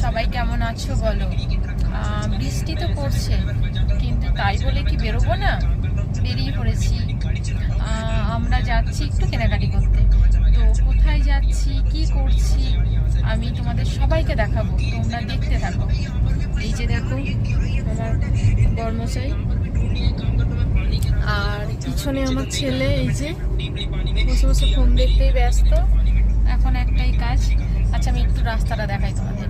সবাই কেমন আছো বলো। বৃষ্টি তো পড়ছে, কিন্তু তাই বলে কি বেরোবো না? বেরিয়ে পড়েছি। আমরা যাচ্ছি একটু কেনাকাটি করতে। তো কোথায় যাচ্ছি, কি করছি, আমি তোমাদের সবাইকে দেখাবো, তোমরা দেখতে থাকো। এই যে দেখো আমার বর্মশাই, আর পিছনে আমার ছেলে এই যে বসে বসে ফোন দেখতেই ব্যস্ত। এখন একটাই কাজ। আচ্ছা, আমি একটু রাস্তাটা দেখাই তোমাদের।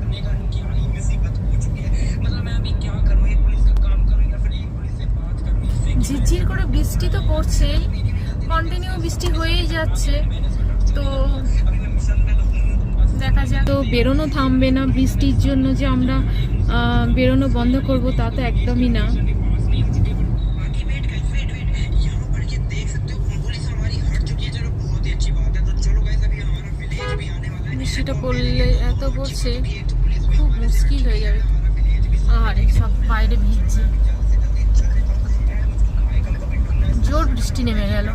ঝিরঝির করে বৃষ্টি তো পড়ছেই, কন্টিনিউ বৃষ্টি হয়েই যাচ্ছে। তো দেখা যাক, তো বেরোনো থামবে না। বৃষ্টির জন্য যে আমরা বেরোনো বন্ধ করব তা তো একদমই না। বৃষ্টিটা পড়লে এত পড়ছে, খুব মুশকিল হয়ে যাবে। আর সব বাইরে ভিজছে, জোর বৃষ্টি নেমে গেল,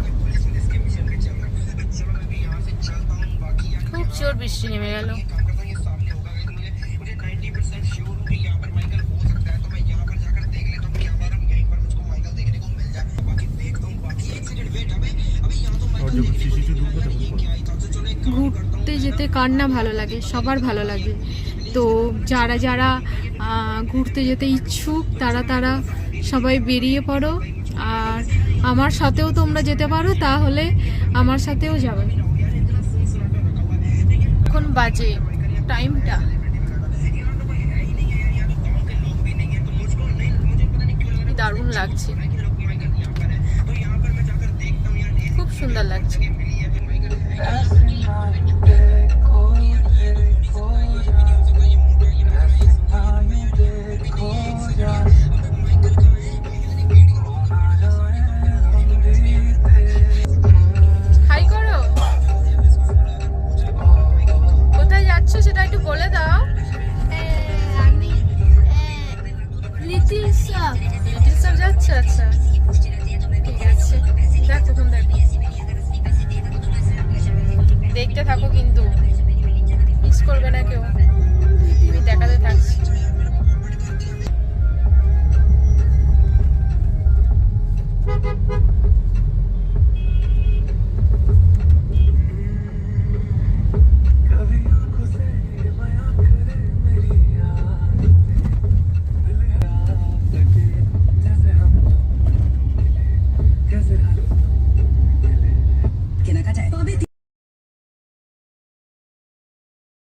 খুব জোর বৃষ্টি নেমে গেল। ঘুরতে যেতে কার না ভালো লাগে, সবার ভালো লাগে। তো যারা যারা ঘুরতে যেতে ইচ্ছুক তারা সবাই বেরিয়ে পড়ো। আর আমার সাথেও তোমরা যেতে পারো, তাহলে আমার সাথেও যাবে। এখন বাজে টাইমটা দারুণ লাগছে, খুব সুন্দর লাগছে। হাই করো, কোথায় যাচ্ছ সেটা একটু বলে দাও। আমি লিটিল শপ যাচ্ছে। আচ্ছা ঠিক আছে, দেখো তুমি দেখতে থাকো, কিন্তু মিস করবে না কেউ, তুমি দেখাতে থাকছি।